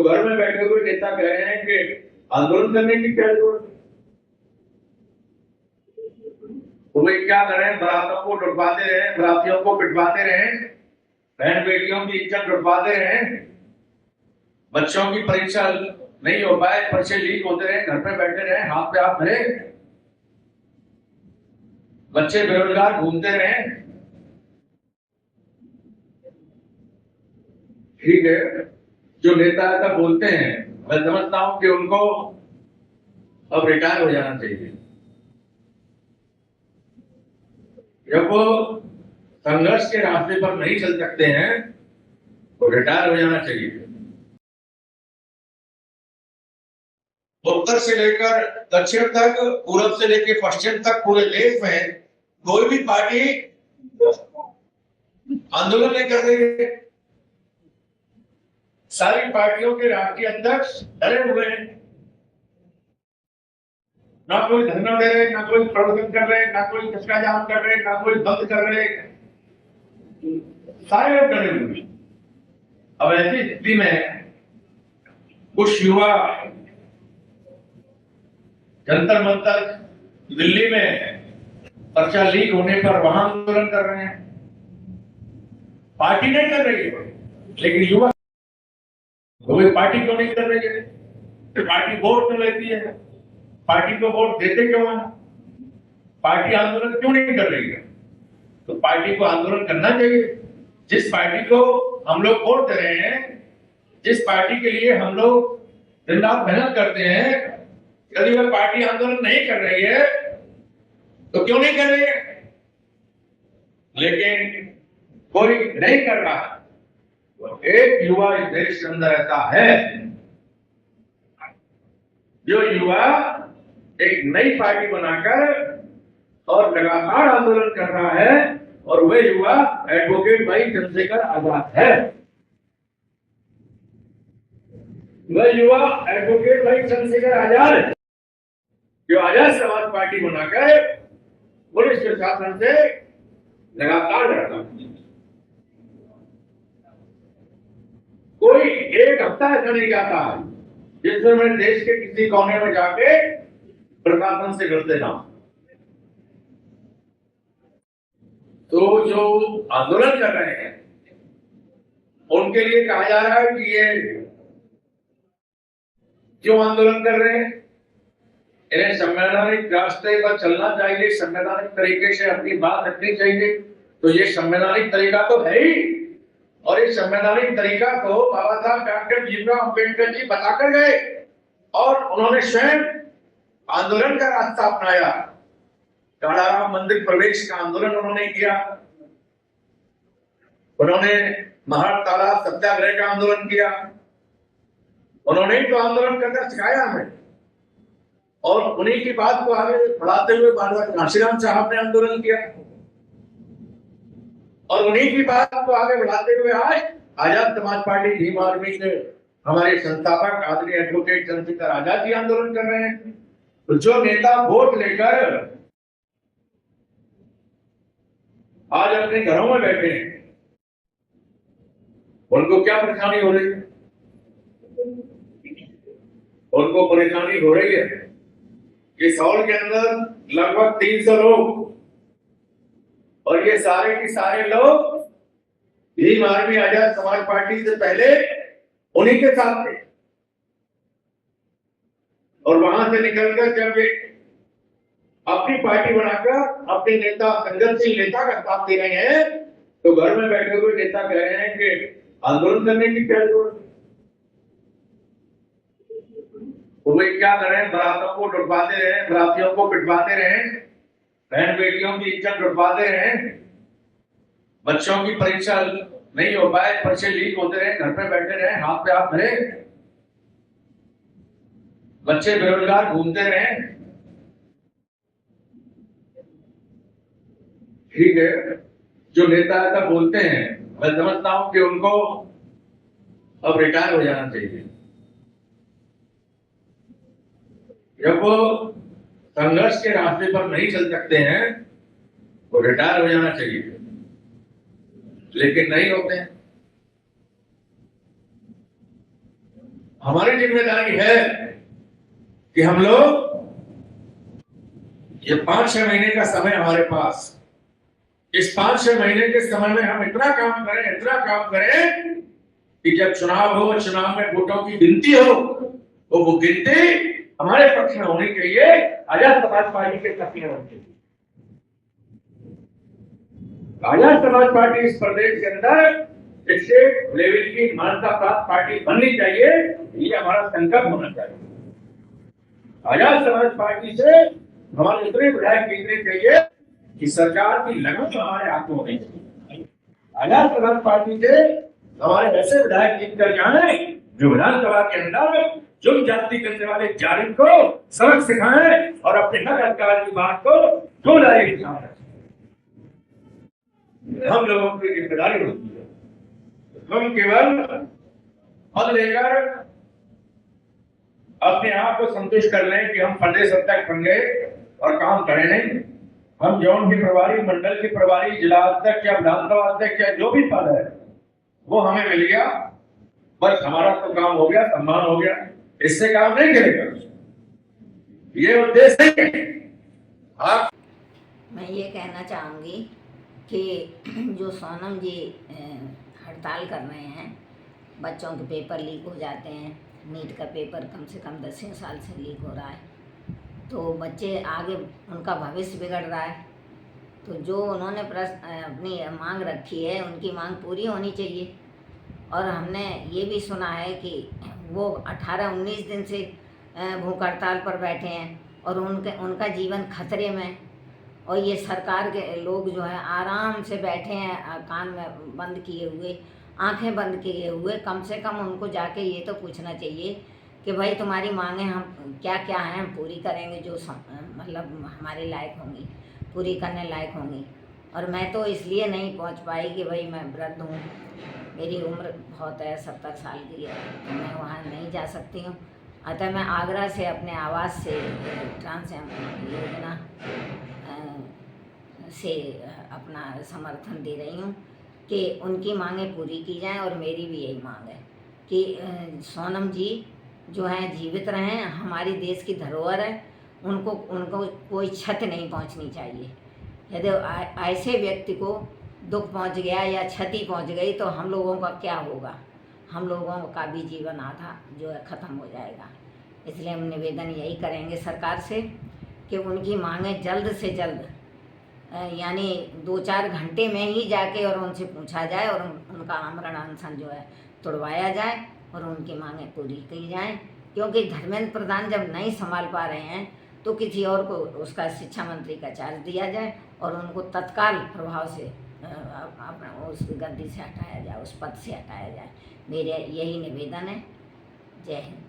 तो घर में बैठे हुए नेता कह रहे हैं कि आंदोलन करने की क्या जरूरत है। तो वे क्या करें, बारातों को डुबवाते रहे, बरातियों को पिटवाते रहे, बहन बेटियों की इज्जत डुबवाते रहे, बच्चों की परीक्षा नहीं हो पाए, पर्चे लीक होते रहे, घर पे बैठे रहे, हाथ पे हाथ धरे, बच्चे बेरोजगार घूमते रहे। ठीक है, जो नेता ऐसा बोलते हैं, मैं समझता हूं कि उनको अब रिटायर हो जाना चाहिए। जब वो संघर्ष के रास्ते पर नहीं चल सकते हैं तो रिटायर हो जाना चाहिए। उत्तर से लेकर दक्षिण तक, पूरब से लेकर पश्चिम तक पूरे देश में कोई भी पार्टी आंदोलन नहीं कर रही है। सारी पार्टियों के राष्ट्रीय अध्यक्ष डरे हुए हैं, ना कोई धरना दे रहे, ना कोई प्रदर्शन कर रहे, ना कोई चक्काजाम कर रहे, ना कोई बंद कर रहे, सारे लोग डरे हुए हैं। अब ऐसी स्थिति में कुछ युवा जंतर मंतर दिल्ली में पर्चा लीक होने पर वहां आंदोलन कर रहे हैं। पार्टी नहीं कर रही है, लेकिन युवा तो पार्टी क्यों नहीं कर रही है? तो पार्टी वोट क्यों लेती है? पार्टी को वोट देते क्यों है? पार्टी आंदोलन क्यों नहीं कर रही है? तो पार्टी को आंदोलन करना चाहिए। जिस पार्टी को हम लोग वोट दे रहे हैं, जिस पार्टी के लिए हम लोग दिन रात मेहनत करते हैं, यदि वह पार्टी आंदोलन नहीं कर रही है तो क्यों नहीं कर रही है? लेकिन कोई नहीं कर रहा। तो एक युवा इस देश के अंदर ऐसा है जो युवा एक नई पार्टी बनाकर और लगातार आंदोलन कर रहा है, और वह युवा एडवोकेट भाई चंद्रशेखर आजाद है। वह युवा एडवोकेट भाई चंद्रशेखर आजाद है, जो आजाद समाज पार्टी बनाकर पुलिस प्रशासन से लगातार लड़ता है। कोई एक हफ्ता ऐसा नहीं जाता जिसमें मैं देश के किसी कोने में जाके प्रशासन से लड़ते ना। तो जो आंदोलन कर रहे हैं उनके लिए कहा जा रहा है कि ये क्यों आंदोलन कर रहे हैं? इन्हें संवैधानिक रास्ते पर चलना चाहिए, संवैधानिक तरीके से अपनी बात रखनी चाहिए। तो ये संवैधानिक तरीका तो है ही, और इस संवैधानिक तरीका को बाबा साहब डॉक्टर भीमराव अम्बेडकर जी बताकर गए, और उन्होंने स्वयं आंदोलन का रास्ता अपनाया। कालाराम मंदिर प्रवेश का आंदोलन उन्होंने किया, उन्होंने महाराज तालाब सत्याग्रह का आंदोलन किया, उन्होंने तो आंदोलन करना सिखाया हमें। और उन्हीं की बात को आगे बढ़ाते हुए बार काशीराम साहब ने आंदोलन किया, और उन्हीं की बात को आगे बढ़ाते हुए आज आजाद समाज पार्टी भीम आर्मी के हमारे संस्थापक आदरणीय एडवोकेट चंद्रशेखर आजाद जी आंदोलन कर रहे हैं। तो जो नेता वोट लेकर आज अपने घरों में बैठे हैं, उनको क्या परेशानी हो रही है? उनको परेशानी हो रही है कि सौल के अंदर लगभग 300 लोग, और ये सारे के सारे लोग भीम आर्मी आजाद समाज पार्टी से पहले उन्हीं के साथ थे, और वहां से निकलकर जब ये अपनी पार्टी बनाकर अपने नेता संघर्षशील नेता का साथ दे रहे हैं, तो घर में बैठे हुए नेता कह रहे हैं कि आंदोलन करने की क्या जरूरत है। तो वे क्या करें, बारातों को डुबवाते रहे, बरातियों को पिटवाते रहे, बहन बेटियों की इज्जत डुबवाते रहे, बच्चों की परीक्षा नहीं हो पाए, पर्चे लीक होते रहे, घर पे बैठे रहे, हाथ पे हाथ धरे, बच्चे बेरोजगार घूमते रहे। ठीक है, जो नेता ऐसा बोलते हैं, मैं समझता हूं कि उनको अब रिटायर हो जाना चाहिए। जब वो संघर्ष के रास्ते पर नहीं चल सकते हैं तो रिटायर हो जाना चाहिए, लेकिन नहीं होते हैं। हमारी जिम्मेदारी है कि हम लोग ये 5-6 महीने का समय हमारे पास, इस 5-6 महीने के समय में हम इतना काम करें कि जब चुनाव हो, चुनाव में वोटों की गिनती हो, तो वो गिनती हमारे पक्ष में होनी चाहिए, आजाद समाज पार्टी के पक्ष में होनी चाहिए। आजाद समाज पार्टी इस प्रदेश के अंदर स्टेट लेवल की मान्यता प्राप्त पार्टी बननी चाहिए, ये हमारा संकल्प होना चाहिए। आजाद समाज पार्टी से हमारे इतने विधायक जीतने चाहिए कि सरकार की लगन हमारे हाथों में चाहिए। आजाद समाज पार्टी से हमारे ऐसे विधायक जीत कर जाए जो विधानसभा के अंदर जुर्म जाति करने वाले जालिम को सबक सिखाएं और अपने हक अधिकार की बात को क्यों लाए दिखाएं। हम लोगों की जिम्मेदारी होती है। हम केवल पद लेकर अपने आप को संतुष्ट कर लें कि हम प्रदेश अध्यक्ष बन गए और काम करें नहीं। हम जोन के प्रभारी, मंडल के प्रभारी, जिला अध्यक्ष या विधानसभा अध्यक्ष या जो भी पद है वो हमें मिल गया, बस हमारा तो काम हो गया, सम्मान हो गया, इससे काम नहीं करेगा। ये उद्देश्य है। आप मैं ये कहना चाहूँगी कि जो सोनम जी हड़ताल कर रहे हैं, बच्चों के पेपर लीक हो जाते हैं, नीट का पेपर कम से कम 10 साल से लीक हो रहा है, तो बच्चे आगे उनका भविष्य बिगड़ रहा है। तो जो उन्होंने अपनी मांग रखी है, उनकी मांग पूरी होनी चाहिए। और हमने ये भी सुना है कि वो 18-19 दिन से भूख हड़ताल पर बैठे हैं और उनका जीवन खतरे में, और ये सरकार के लोग जो है आराम से बैठे हैं, कान में बंद किए हुए, आंखें बंद किए हुए। कम से कम उनको जाके ये तो पूछना चाहिए कि भाई तुम्हारी मांगें हम क्या क्या हैं, हम पूरी करेंगे, जो मतलब हमारे लायक होंगी, पूरी करने लायक होंगी। और मैं तो इसलिए नहीं पहुंच पाई कि भाई मैं वृद्ध हूँ, मेरी उम्र बहुत है, 70 साल की है, तो मैं वहाँ नहीं जा सकती हूँ। अतः मैं आगरा से अपने आवास से ट्रांस योजना से अपना समर्थन दे रही हूँ कि उनकी मांगें पूरी की जाएं। और मेरी भी यही मांग है कि सोनम जी जो हैं जीवित रहें, हमारी देश की धरोहर है, उनको कोई क्षति नहीं पहुंचनी चाहिए। यदि ऐसे व्यक्ति को दुख पहुंच गया या क्षति पहुंच गई तो हम लोगों का क्या होगा? हम लोगों का भी जीवन आधा जो है ख़त्म हो जाएगा। इसलिए हम निवेदन यही करेंगे सरकार से कि उनकी मांगें जल्द से जल्द, यानी 2-4 घंटे में ही जाके और उनसे पूछा जाए और उनका आमरण अनशन जो है तोड़वाया जाए और उनकी मांगें पूरी की जाएं। क्योंकि धर्मेंद्र प्रधान जब नहीं संभाल पा रहे हैं तो किसी और को उसका शिक्षा मंत्री का चार्ज दिया जाए और उनको तत्काल प्रभाव से उस गद्दी से हटाया जाए, उस पद से हटाया जाए। मेरे यही निवेदन है। जय हिंद।